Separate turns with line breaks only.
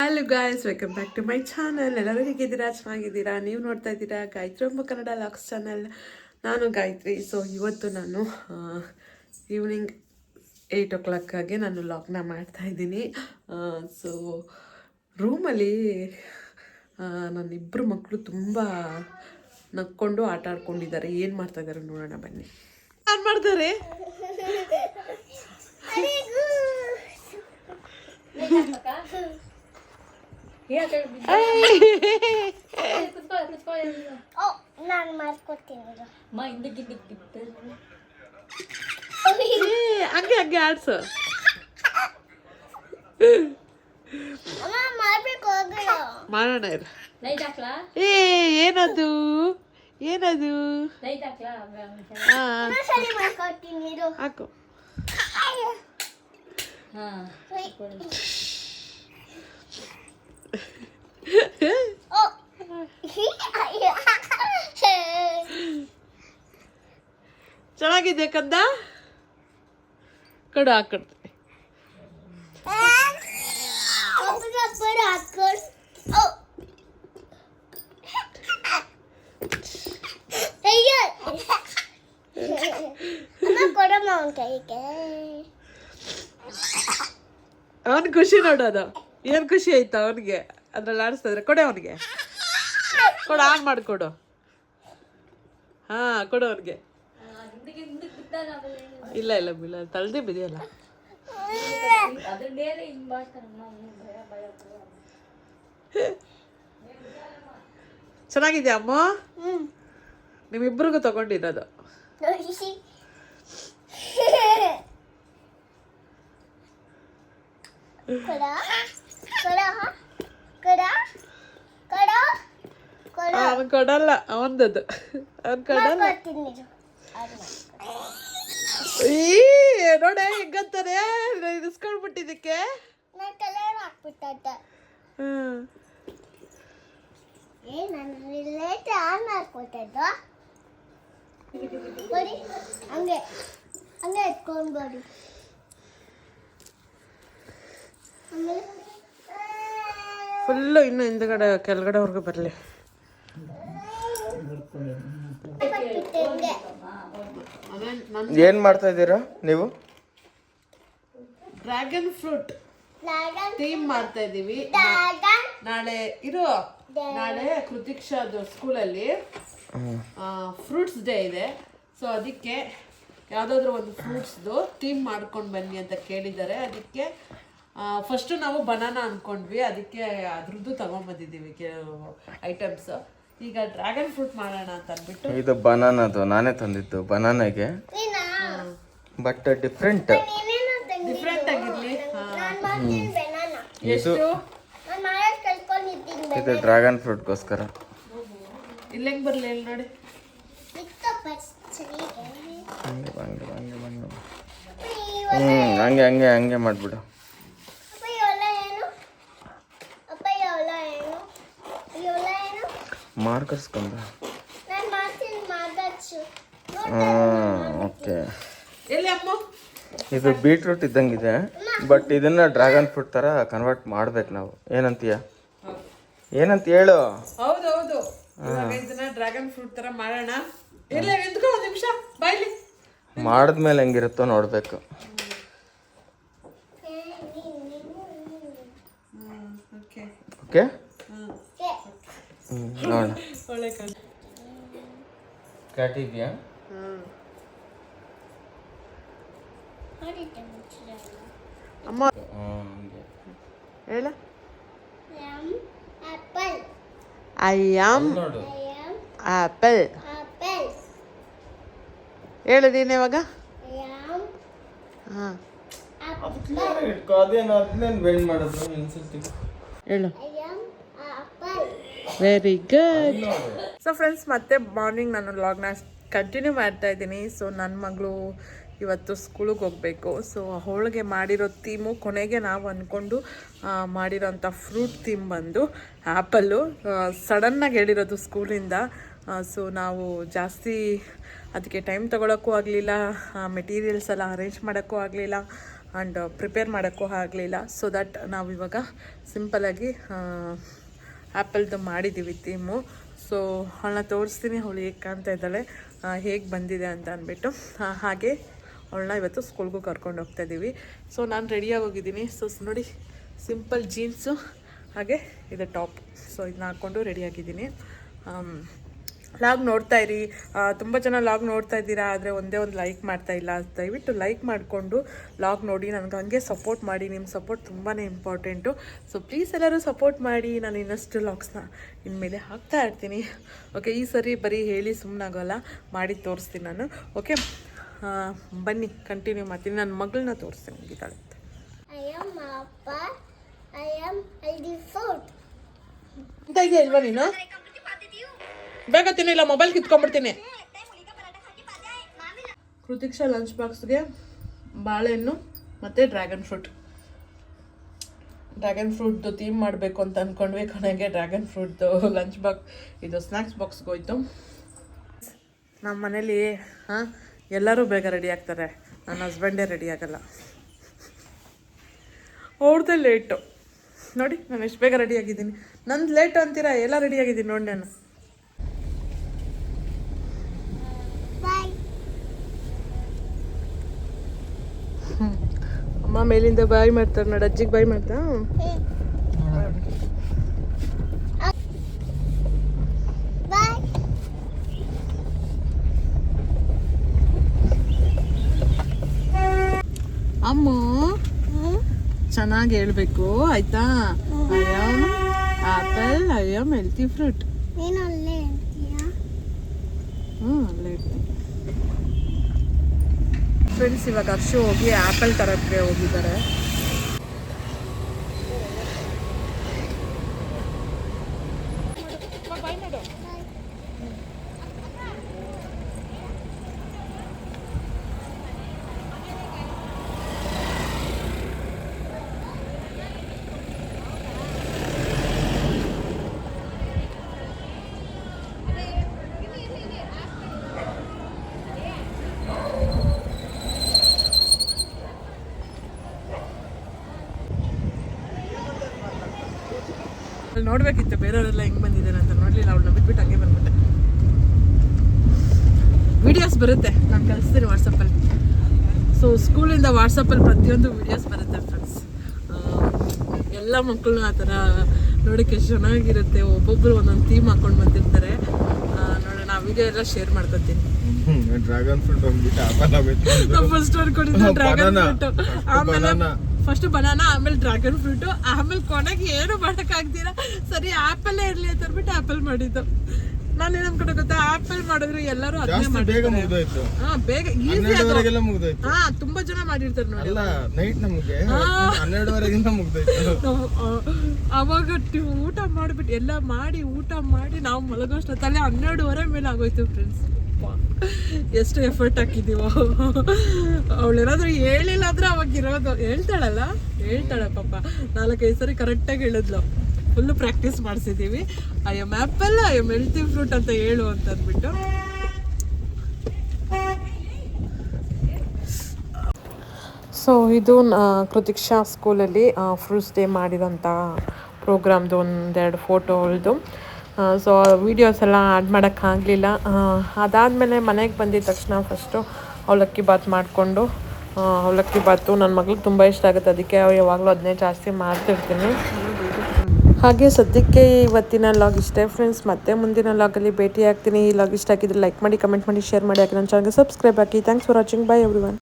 Hello guys, welcome back to my channel. ಎಲ್ಲರೂ ಹೇಗಿದ್ದೀರಾ? ಚೆನ್ನಾಗಿದ್ದೀರಾ? ನೀವು ನೋಡ್ತಾ ಇದ್ದೀರಾ ಗಾಯತ್ರಿ ಅಮ್ಮ ಕನ್ನಡ ಲಾಕ್ಸ್ ಚಾನಲ್. ನಾನು ಗಾಯತ್ರಿ. ಸೊ ಇವತ್ತು ನಾನು ಈವ್ನಿಂಗ್ 8 o'clock ನಾನು ಲಾಗ್ನ ಮಾಡ್ತಾಯಿದ್ದೀನಿ. ಸೊ ರೂಮಲ್ಲಿ ನನ್ನಿಬ್ಬರು ಮಕ್ಕಳು ತುಂಬ ನಕ್ಕೊಂಡು ಆಟ ಆಡ್ಕೊಂಡಿದ್ದಾರೆ. ಏನು ಮಾಡ್ತಾ ಇದ್ದಾರೆ ನೋಡೋಣ ಬನ್ನಿ. ಏನು ಮಾಡ್ತಾರೆ?
ನಾನು ಮಾಡ್ಕೊಡ್ತೀನಿ
ಹಂಗೆ ಹಂಗೆ ಆಡ್ಸು. ಮಾಡೋಣ ಇರು. ಏನದು ಏನದು? ಹಾಕು. ಚೆನ್ನಾಗಿದೆ ಕಂದ. ಕಡು ಹಾಕೊಡ್ತೀನಿ. ಅವನ್ ಖುಷಿ ನೋಡೋದು. ಏನ್ ಖುಷಿ ಆಯ್ತು ಅವನಿಗೆ ಅದ್ರಲ್ಲಿ ಆಡಿಸ್ತಾ ಇದ್ರೆ. ಕೊಡೆ ಅವನಿಗೆ, ಕೊಡು, ಆನ್ ಮಾಡಿಕೊಡು. ಹಾ ಕೊಡು ಅವನಿಗೆ. ಇಲ್ಲ ಇಲ್ಲ ಬೀಳ, ತಳ್ದೆ ಬಿದಿಯಲ್ಲ. ಚೆನ್ನಾಗಿದ್ಯಾ ಅಮ್ಮ? ನಿಮ್ಮಿಬ್ರಿಗೂ ತಗೊಂಡಿರೋದು. ಅವನ್ ಕೊಡಲ್ಲ, ಅವಂದದು ಅವನ್ ಕೊಡಲ್ಲ. ನೋಡೆ ಹೆಂಗಂತಾನೆ ಇಸ್ಕೊಂಡ್ಬಿಟ್ಟಿದ್ದಕ್ಕೆ.
ಹಂಗೆ ಎತ್ಕೊಂಡ್ಬಾಡಿ.
ಫುಲ್ಲು ಇನ್ನು ಹಿಂದ್ಗಡೆ ಕೆಳಗಡೆವರೆಗೂ ಬರಲಿ.
ಏನ್ ಮಾಡ್ತಾ ಇದ್ದೀರಾ ನೀವು?
ಡ್ರ್ಯಾಗನ್ ಫ್ರೂಟ್ ಥೀಮ್ ಮಾಡ್ತಾ ಇದೀವಿ. ನಾಳೆ ಕೃತಿಕ್ಷಾದು ಸ್ಕೂಲಲ್ಲಿ ಫ್ರೂಟ್ಸ್ ಡೇ ಇದೆ. ಸೊ ಅದಕ್ಕೆ ಯಾವುದಾದ್ರೂ ಒಂದು ಫ್ರೂಟ್ಸ್ದು ಥೀಮ್ ಮಾಡ್ಕೊಂಡು ಬನ್ನಿ ಅಂತ ಕೇಳಿದ್ದಾರೆ. ಅದಕ್ಕೆ ಫಸ್ಟು ನಾವು ಬನಾನಾ ಅಂದ್ಕೊಂಡ್ವಿ, ಅದಕ್ಕೆ ಅದ್ರದ್ದು ತಗೊಂಡ್ಬಂದಿದ್ದೀವಿ ಕೆಲವು ಐಟಮ್ಸ್. ಈಗ ಡ್ರ್ಯಾಗನ್ ಫ್ರೂಟ್ ಮಾಡೋಣ ಅಂತ ಅಂದ್ಬಿಟ್ಟು.
ಇದು ಬನಾನದು ನಾನೇ ತಂದಿದ್ದು, ಬನಾನಾಗೆ, ಬಟ್ ಡಿಫ್ರೆಂಟ್
ಆಗಿರ್ಲಿ.
ಇದು ಡ್ರ್ಯಾಗನ್ ಫ್ರೂಟ್ಗೋಸ್ಕರ.
ಇಲ್ಲಿ ಹೆಂಗ್ ಬರ್ಲಿ ಹೇಳಿ ನೋಡಿ.
ಹಂಗೆ ಹಂಗೆ ಹಂಗೆ ಮಾಡ್ಬಿಡು. ಮಾರ್ಕರ್ಸ್ಕೊಂಡ. ಓಕೆ, ಇದು ಬೀಟ್ರೂಟ್ ಇದ್ದಂಗಿದೆ, ಬಟ್ ಇದನ್ನ ಡ್ರ್ಯಾಗನ್ ಫ್ರೂಟ್ ತರ ಕನ್ವರ್ಟ್ ಮಾಡ್ಬೇಕು ನಾವು. ಏನಂತೀಯ? ಏನಂತ ಹೇಳು.
ಹೌದೌದು, ಇದನ್ನ ಡ್ರ್ಯಾಗನ್ ಫ್ರೂಟ್ ತರ ಮಾಡೋಣ. ಇಲ್ಲ ನಿಂತ್ಕೊ ಒಂದು ನಿಮಿಷ, ಬಾಯ್ಲಿ.
ಮಾಡಿದ್ಮೇಲೆ ಹೆಂಗಿರುತ್ತೋ ನೋಡ್ಬೇಕು. ಓಕೆ, ನೋಡೋಣ. ಕ್ಯಾಟ್ ಇದೆಯಾ?
ಅಮ್ಮ ಹೇಳ. I am apple. ಹೇಳಿದೀನಿ ಇವಾಗ. ಹಾಂ ಹೇಳು. Very good. ಸೊ ಫ್ರೆಂಡ್ಸ್, ಮತ್ತೆ ಮಾರ್ನಿಂಗ್ ನಾನು ವ್ಲಾಗ್ನ ಕಂಟಿನ್ಯೂ ಮಾಡ್ತಾ ಇದ್ದೀನಿ. ಸೊ ನನ್ನ ಮಗಳು ಇವತ್ತು ಸ್ಕೂಲಿಗೆ ಹೋಗಬೇಕು. ಸೊ ಅವಳಿಗೆ ಮಾಡಿರೋ ಥೀಮು ಕೊನೆಗೆ ನಾವು ಅಂದ್ಕೊಂಡು ಮಾಡಿರೋಂಥ ಫ್ರೂಟ್ ಥೀಮ್ ಬಂದು ಆ್ಯಪಲ್ಲು. ಸಡನ್ನಾಗಿ ಹೇಳಿರೋದು ಸ್ಕೂಲಿಂದ. ಸೊ ನಾವು ಜಾಸ್ತಿ ಅದಕ್ಕೆ ಟೈಮ್ ತೊಗೊಳಕ್ಕೂ ಆಗಲಿಲ್ಲ, ಮೆಟೀರಿಯಲ್ಸ್ ಎಲ್ಲ ಅರೇಂಜ್ ಮಾಡೋಕ್ಕೂ ಆಗಲಿಲ್ಲ. ಆ್ಯಂಡ್ ಪ್ರಿಪೇರ್ ಮಾಡೋಕ್ಕೂ ಆಗಲಿಲ್ಲ. ಸೊ ದಟ್ ನಾವಿವಾಗ ಸಿಂಪಲಾಗಿ ಆ್ಯಪಲ್ದು ಮಾಡಿದ್ದೀವಿ ಥೀಮು. ಸೊ ಅವಳನ್ನ ತೋರಿಸ್ತೀನಿ, ಅವಳು ಹೇಗೆ ಕಾಣ್ತಾ ಇದ್ದಾಳೆ, ಹೇಗೆ ಬಂದಿದೆ ಅಂತ ಅಂದ್ಬಿಟ್ಟು. ಹಾಗೆ ಅವಳನ್ನ ಇವತ್ತು ಸ್ಕೂಲ್ಗೂ ಕರ್ಕೊಂಡು ಹೋಗ್ತಾ ಇದ್ದೀವಿ. ಸೊ ನಾನು ರೆಡಿಯಾಗಿ ಹೋಗಿದ್ದೀನಿ. ಸೊ ನೋಡಿ, ಸಿಂಪಲ್ ಜೀನ್ಸು ಹಾಗೆ ಇದು ಟಾಪ್. ಸೊ ಇದನ್ನ ಹಾಕ್ಕೊಂಡು ರೆಡಿಯಾಗಿದ್ದೀನಿ. ಲಾಗ್ ನೋಡ್ತಾ ಇರಿ. ತುಂಬ ಜನ ಲಾಗ್ ನೋಡ್ತಾ ಇದ್ದೀರಾ, ಆದರೆ ಒಂದೇ ಒಂದು ಲೈಕ್ ಮಾಡ್ತಾ ಇಲ್ಲ. ದಯವಿಟ್ಟು ಲೈಕ್ ಮಾಡಿಕೊಂಡು ಲಾಗ್ ನೋಡಿ, ನನಗೆ ಹಂಗೆ ಸಪೋರ್ಟ್ ಮಾಡಿ. ನಿಮ್ಮ ಸಪೋರ್ಟ್ ತುಂಬಾ ಇಂಪಾರ್ಟೆಂಟು. ಸೊ ಪ್ಲೀಸ್ ಎಲ್ಲರೂ ಸಪೋರ್ಟ್ ಮಾಡಿ. ನಾನು ಇನ್ನಷ್ಟು ಲಾಗ್ಸ್ನ ಇನ್ಮೇಲೆ ಹಾಕ್ತಾ ಇರ್ತೀನಿ. ಓಕೆ, ಈ ಸರಿ ಬರೀ ಹೇಳಿ ಸುಮ್ಮನಾಗೋಲ್ಲ, ಮಾಡಿ ತೋರಿಸ್ತೀನಿ ನಾನು. ಓಕೆ, ಬನ್ನಿ ಕಂಟಿನ್ಯೂ ಮಾಡ್ತೀನಿ. ನನ್ನ ಮಗಳನ್ನ ತೋರಿಸ್ತೀನಿ ಗೀತಾಳೆ.
I am Appa. I am healthy food.
ಅಂತ ಇದೆಯಾ ಇಲ್ವಾ ನೀನು? ಬೇಗ ತಿನ್ನಿಲ್ಲ, ಮೊಬೈಲ್ ಕಿತ್ಕೊಂಡ್ಬಿಡ್ತೀನಿ. ಕೃತಿಕ್ಷಾ ಲಂಚ್ ಬಾಕ್ಸ್ಗೆ ಬಾಳೆಹಣ್ಣು ಮತ್ತು ಡ್ರ್ಯಾಗನ್ ಫ್ರೂಟ್ದು ಥೀಮ್ ಮಾಡಬೇಕು ಅಂತ ಅಂದ್ಕೊಂಡ್ವಿ. ಕೊನೆಗೆ ಡ್ರ್ಯಾಗನ್ ಫ್ರೂಟ್ದು ಲಂಚ್ ಬಾಕ್ಸ್, ಇದು ಸ್ನ್ಯಾಕ್ಸ್ ಬಾಕ್ಸ್ಗೆ ಹೋಯ್ತು. ನಮ್ಮ ಮನೇಲಿ ಎಲ್ಲರೂ ಬೇಗ ರೆಡಿ ಆಗ್ತಾರೆ, ನನ್ನ ಹಸ್ಬೆಂಡೇ ರೆಡಿ ಆಗಲ್ಲ. ಅವ್ರದ್ದೇ ಲೇಟು. ನೋಡಿ ನಾನು ಎಷ್ಟು ಬೇಗ ರೆಡಿ ಆಗಿದ್ದೀನಿ. ನಂದು ಲೇಟು ಅಂತೀರಾ, ಎಲ್ಲ ರೆಡಿ ಆಗಿದ್ದೀನಿ ನೋಡಿ ನಾನು.
Bye.
ಅಮ್ಮ ಮೇಲಿಂದ ಬಾಯ್ ಮಾಡ್ತಾರೆ ನೋಡಿ, ಅಜ್ಜಿಗೆ ಬಾಯ್ ಮಾಡ್ತಾ.
Bye.
ಅಮ್ಮ ಚೆನ್ನಾಗಿ ಹೇಳ್ಬೇಕು ಆಯ್ತಾ? I am apple, I am healthy fruit.
ನೀನು ಅಲ್ಲೇ ಹೇಳ್ತೀಯಾ?
ಅಲ್ಲೇ ಇರ್ತೀನಿ. ಫ್ರೆಂಡ್ಸ್, ಇವಾಗ ಅರ್ಶು ಹೋಗಿ ಆ್ಯಪಲ್ ತರಕ್ಕೆ ಹೋಗಿದ್ದಾರೆ. ಅಲ್ಲಿ ನೋಡ್ಬೇಕಿತ್ತು ಬೇರೆಯವರೆಲ್ಲ ಹೆಂಗೆ ಬಂದಿದ್ದಾರೆ ಅಂತ. ನೋಡಲಿಲ್ಲ, ಅವ್ಳನ್ನ ಬಿಟ್ಬಿಟ್ಟು ಹಂಗೆ ಬಂದ್ಬಿಟ್ಟೆ. ವಿಡಿಯೋಸ್ ಬರುತ್ತೆ, ನಾನು ಕಳಿಸ್ತೀನಿ ವಾಟ್ಸಪ್ಪಲ್ಲಿ. ಸೊ ಸ್ಕೂಲಿಂದ ವಾಟ್ಸಪ್ಪಲ್ಲಿ ಪ್ರತಿಯೊಂದು ವಿಡಿಯೋಸ್ ಬರುತ್ತೆ ಫ್ರೆಂಡ್ಸ್. ಎಲ್ಲ ಮಕ್ಕಳು ಆ ಥರ ನೋಡೋಕ್ಕೆ ಎಷ್ಟು ಚೆನ್ನಾಗಿರುತ್ತೆ. ಒಬ್ಬೊಬ್ಬರು ಒಂದೊಂದು ಥೀಮ್ ಹಾಕೊಂಡು ಬಂದಿರ್ತಾರೆ. ನೋಡೋಣ, ಆ ವಿಡಿಯೋ ಎಲ್ಲ ಶೇರ್ ಮಾಡ್ಕೊತೀನಿ.
ಡ್ರ್ಯಾಗನ್ ಫ್ರೂಟ್ ಹೋಗ್ಬಿಟ್ಟು
ನಾವು ಫಸ್ಟ್ ಅನ್ಕೊಂಡಿದ್ದು ಡ್ರ್ಯಾಗನ್ ಫ್ರೂಟ್, ಆಮೇಲೆ ಫಸ್ಟ್ ಬನಾನಾ, ಆಮೇಲೆ ಡ್ರ್ಯಾಗನ್ ಫ್ರೂಟು, ಆಮೇಲೆ ಕೊನೆಗೆ ಏನು ಮಾಡೋಕ್ಕಾಗ್ತೀರಾ, ಸರಿ ಆ್ಯಪಲ್ಲೇ ಇರಲಿ ಅಂತ ಅಂದ್ಬಿಟ್ಟು ಆ್ಯಪಲ್ ಮಾಡಿದ್ದು. ನಾನೇನು ಅನ್ಕೊಂಡೆ ಗೊತ್ತಾ, ಆ್ಯಪಲ್ ಮಾಡಿದ್ರು ಎಲ್ಲರೂ ಅದನ್ನೇ ಮಾಡಿರ್ತಾರೆ. ಬೇಗ ಈಸಿ ಆಗುತ್ತೆ. ತುಂಬಾ ಜನ ಮಾಡಿರ್ತಾರೆ ನೋಡಿ. ಅವಾಗ ಊಟ ಮಾಡಿಬಿಟ್ಟು ಎಲ್ಲ ಮಾಡಿ ಊಟ ಮಾಡಿ ನಾವು ಮಲಗೋಷ್ಟೊತ್ತಲ್ಲೇ 12:30 ಮೇಲೆ ಆಗೋಯ್ತು ಫ್ರೆಂಡ್ಸ್. ಎಷ್ಟು ಎಫರ್ಟ್ ಹಾಕಿದ್ದೀವೋ. ಅವಳೇನಾದ್ರೂ ಹೇಳಿಲ್ಲ ಅಂದ್ರೆ ಅವಾಗ ಇರೋದು. ಹೇಳ್ತಾಳೆ ಪಾಪ, 4-5 ಸರಿ ಕರೆಕ್ಟಾಗಿ ಹೇಳಿದ್ಲು. ಫುಲ್ಲು ಪ್ರಾಕ್ಟೀಸ್ ಮಾಡಿಸಿದ್ದೀವಿ. I am apple, I am healthy fruit ಅಂತ ಹೇಳು ಅಂತ ಅಂದ್ಬಿಟ್ಟು. ಸೊ ಇದು ಕೃತಿಕ್ಷಾ ಸ್ಕೂಲಲ್ಲಿ ಫ್ರೂಟ್ಸ್ ಡೇ ಮಾಡಿರೋಂಥ ಪ್ರೋಗ್ರಾಮ್ದು ಒಂದೆರಡು ಫೋಟೋಗಳದ್ದು. ಸೊ ವೀಡಿಯೋಸ್ ಎಲ್ಲ ಆ್ಯಡ್ ಮಾಡೋಕ್ಕಾಗಲಿಲ್ಲ. ಅದಾದಮೇಲೆ ಮನೆಗೆ ಬಂದಿದ್ದ ತಕ್ಷಣ ಫಸ್ಟು ಅವಲಕ್ಕಿ ಬಾತ್ ಮಾಡಿಕೊಂಡು, ಅವಲಕ್ಕಿ ಬಾತು ನನ್ನ ಮಗಳಿಗೆ ತುಂಬ ಇಷ್ಟ ಆಗುತ್ತೆ, ಅದಕ್ಕೆ ಯಾವಾಗಲೂ ಅದನ್ನೇ ಜಾಸ್ತಿ ಮಾಡ್ತಿರ್ತೀನಿ. ಹಾಗೆ ಸದ್ಯಕ್ಕೆ ಇವತ್ತಿನ ಲಾಗ್ ಇಷ್ಟೇ ಫ್ರೆಂಡ್ಸ್. ಮತ್ತೆ ಮುಂದಿನ ಲಾಗಲ್ಲಿ ಭೇಟಿ ಆಗ್ತೀನಿ. ಈ ಲಾಗ್ ಇಷ್ಟ ಆಗಿದ್ರೆ ಲೈಕ್ ಮಾಡಿ, ಕಮೆಂಟ್ ಮಾಡಿ, ಶೇರ್ ಮಾಡಿ, ಹಾಕಿ ನನ್ನ ಚಾನಲ್ಗೆ subscribe hockey. Thanks for watching. By everyone.